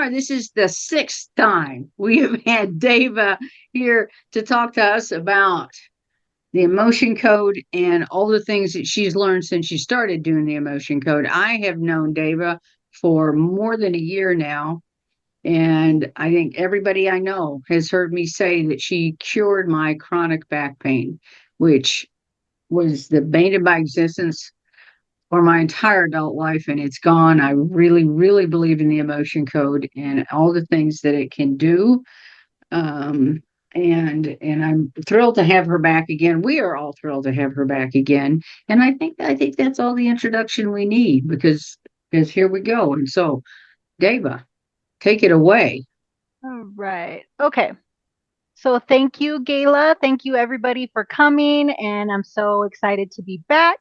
far, this is the sixth time we have had Dayva here to talk to us about the emotion code and all the things that she's learned since she started doing the emotion code. I have known Dayva for more than a year now. And I think everybody I know has heard me say that she cured my chronic back pain, which was the bane of my existence for my entire adult life, and it's gone. I really, really believe in the emotion code and all the things that it can do. Um, and I'm thrilled to have her back again. We are all thrilled to have her back again. And I think that's all the introduction we need because here we go. And so, Deva, take it away. All right. Okay. So thank you, Gayla. Thank you, everybody, for coming. And I'm so excited to be back.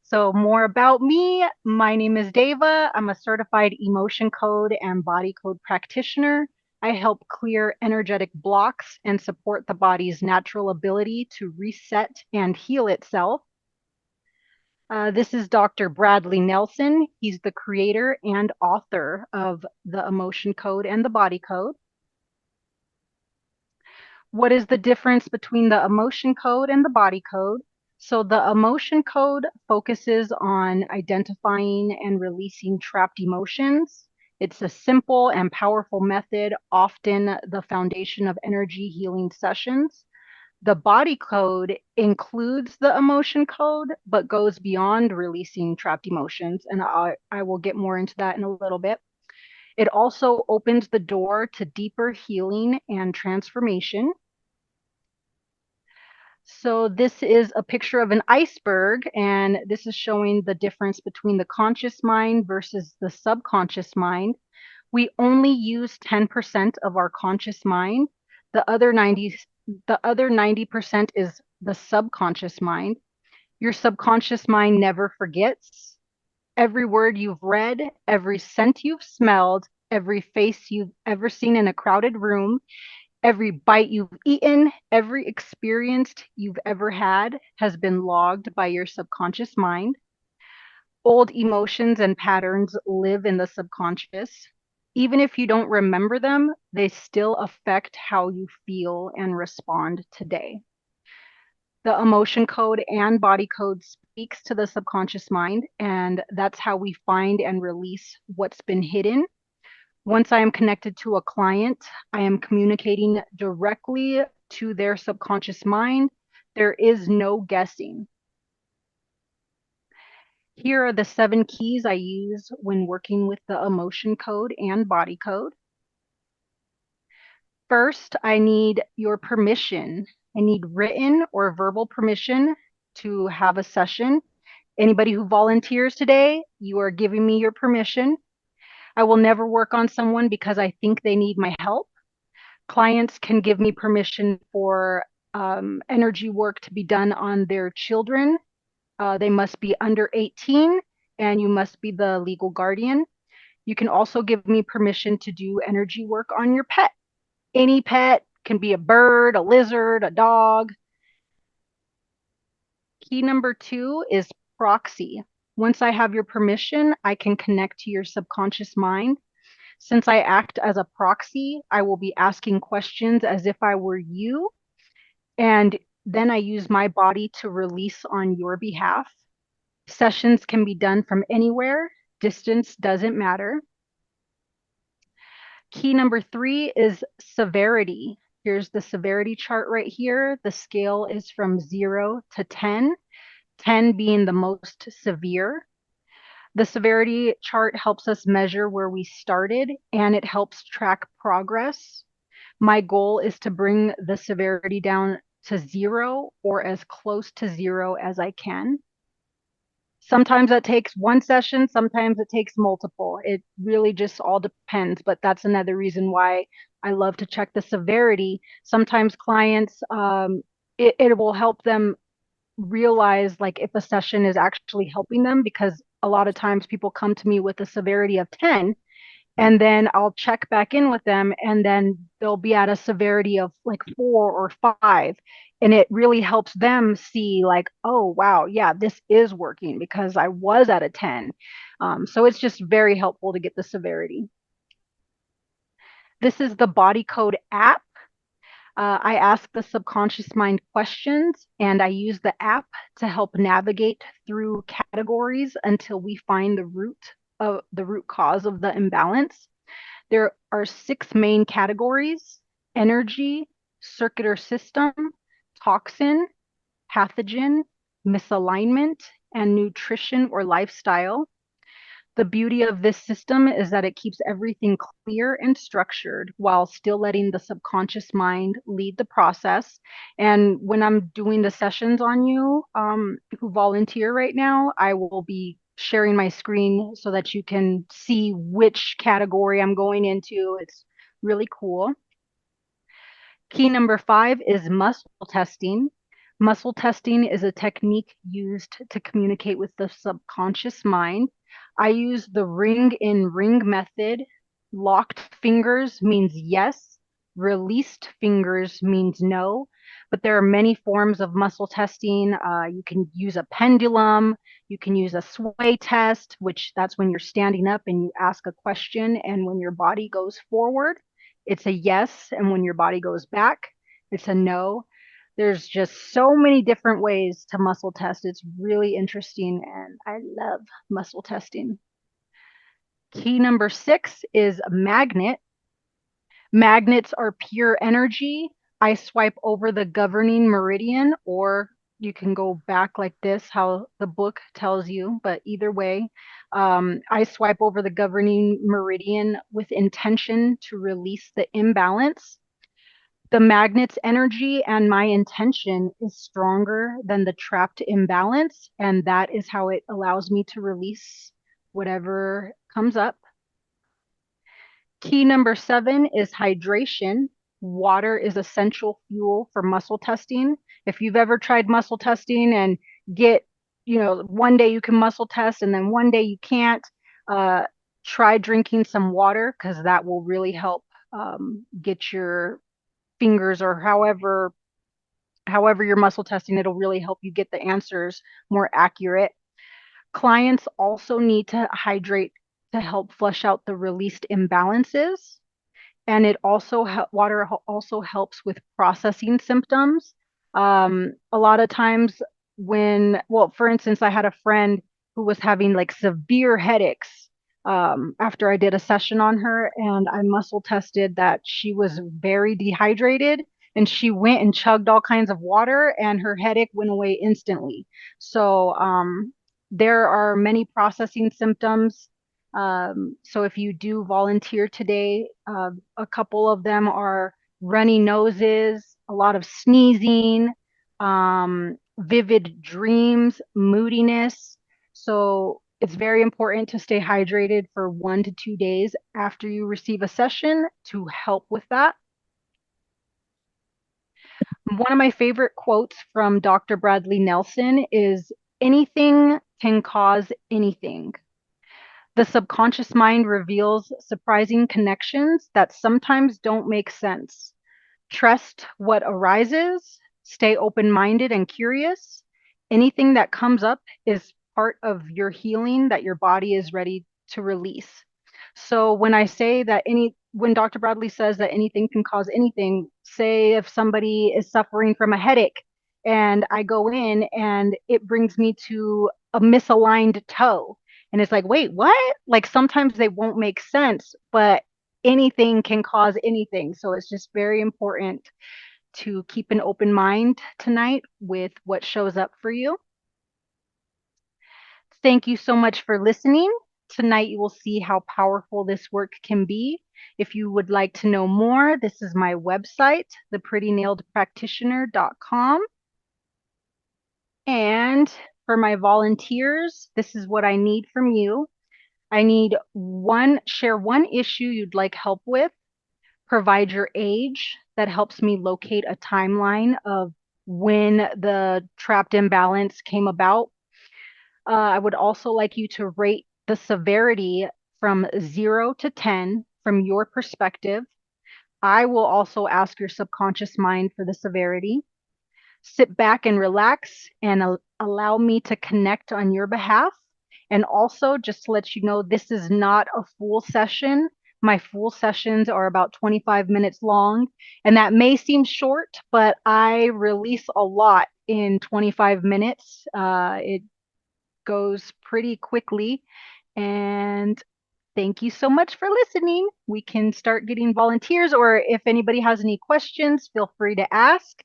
So, more about me. My name is Dayva. I'm a certified emotion code and body code practitioner. I help clear energetic blocks and support the body's natural ability to reset and heal itself. This is Dr. Bradley Nelson. He's the creator and author of the emotion code and the body code. What is the difference between the emotion code and the body code? So the emotion code focuses on identifying and releasing trapped emotions. It's a simple and powerful method, often the foundation of energy healing sessions. The body code includes the emotion code, but goes beyond releasing trapped emotions. And I will get more into that in a little bit. It also opens the door to deeper healing and transformation. So this is a picture of an iceberg, and this is showing the difference between the conscious mind versus the subconscious mind. We only use 10% of our conscious mind. The other 90% is the subconscious mind. Your subconscious mind never forgets. Every word you've read, every scent you've smelled, every face you've ever seen in a crowded room, every bite you've eaten, every experience you've ever had has been logged by your subconscious mind. Old emotions and patterns live in the subconscious. Even if you don't remember them, they still affect how you feel and respond today. The emotion code and body code speaks to the subconscious mind, and that's how we find and release what's been hidden. Once I am connected to a client, I am communicating directly to their subconscious mind. There is no guessing. Here are the 7 keys I use when working with the emotion code and body code. First, I need your permission. I need written or verbal permission to have a session. Anybody who volunteers today, you are giving me your permission. I will never work on someone because I think they need my help. Clients can give me permission for energy work to be done on their children. They must be under 18 and you must be the legal guardian. You can also give me permission to do energy work on your pet. Any pet can be a bird, a lizard, a dog. Key number 2 is proxy. Once I have your permission, I can connect to your subconscious mind. Since I act as a proxy, I will be asking questions as if I were you, and then I use my body to release on your behalf. Sessions can be done from anywhere, distance doesn't matter. Key number 3 is severity. Here's the severity chart right here. The scale is from 0 to 10, 10 being the most severe. The severity chart helps us measure where we started and it helps track progress. My goal is to bring the severity down to 0 or as close to 0 as I can. Sometimes that takes one session, sometimes it takes multiple. It really just all depends, but that's another reason why I love to check the severity. Sometimes clients, it will help them realize like if a session is actually helping them, because a lot of times people come to me with a severity of 10 and then I'll check back in with them and then they'll be at a severity of like 4 or 5, and it really helps them see like, oh wow, yeah, this is working because I was at a 10. So it's just very helpful to get the severity. This is the Body Code app. I ask the subconscious mind questions and I use the app to help navigate through categories until we find the root cause of the imbalance. There are 6 main categories: energy, circular system, toxin, pathogen, misalignment, and nutrition or lifestyle. The beauty of this system is that it keeps everything clear and structured while still letting the subconscious mind lead the process. And when I'm doing the sessions on you who volunteer right now, I will be sharing my screen so that you can see which category I'm going into. It's really cool. Key number 5 is muscle testing. Muscle testing is a technique used to communicate with the subconscious mind. I use the ring in ring method. Locked fingers means yes, released fingers means no. But there are many forms of muscle testing. You can use a pendulum, you can use a sway test, which that's when you're standing up and you ask a question, and when your body goes forward, it's a yes, and when your body goes back, it's a no. There's just so many different ways to muscle test. It's really interesting, and I love muscle testing. Key number 6 is magnet. Magnets are pure energy. I swipe over the governing meridian, or you can go back like this, how the book tells you, but either way, I swipe over the governing meridian with intention to release the imbalance. The magnet's energy and my intention is stronger than the trapped imbalance, and that is how it allows me to release whatever comes up. Key number 7 is hydration. Water is essential fuel for muscle testing. If you've ever tried muscle testing and get, one day you can muscle test and then one day you can't, uh, try drinking some water because that will really help get your fingers, or however you're muscle testing, it'll really help you get the answers more accurate. Clients also need to hydrate to help flush out the released imbalances. And water also helps with processing symptoms. A lot of times well, for instance, I had a friend who was having like severe headaches after I did a session on her, and I muscle tested that she was very dehydrated, and she went and chugged all kinds of water, and her headache went away instantly. So there are many processing symptoms. So if you do volunteer today, a couple of them are runny noses, a lot of sneezing, vivid dreams, moodiness. So it's very important to stay hydrated for 1 to 2 days after you receive a session to help with that. One of my favorite quotes from Dr. Bradley Nelson is, anything can cause anything. The subconscious mind reveals surprising connections that sometimes don't make sense. Trust what arises, stay open minded and curious. Anything that comes up is part of your healing that your body is ready to release. So when Dr. Bradley says that anything can cause anything, say if somebody is suffering from a headache and I go in and it brings me to a misaligned toe. And it's like, wait, what? Like sometimes they won't make sense, but anything can cause anything. So it's just very important to keep an open mind tonight with what shows up for you. Thank you so much for listening. Tonight you will see how powerful this work can be. If you would like to know more, this is my website, theprettynailedpractitioner.com. And for my volunteers, this is what I need from you. I need share one issue you'd like help with, provide your age. That helps me locate a timeline of when the trapped imbalance came about. I would also like you to rate the severity from 0 to 10 from your perspective. I will also ask your subconscious mind for the severity. Sit back and relax and allow me to connect on your behalf. And also, just to let you know, this is not a full session. My full sessions are about 25 minutes long, and that may seem short, but I release a lot in 25 minutes. It goes pretty quickly. And thank you so much for listening. We can start getting volunteers, or if anybody has any questions, feel free to ask.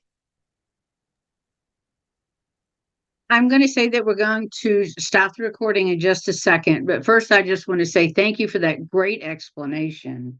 I'm going to say that we're going to stop the recording in just a second. But first, I just want to say thank you for that great explanation.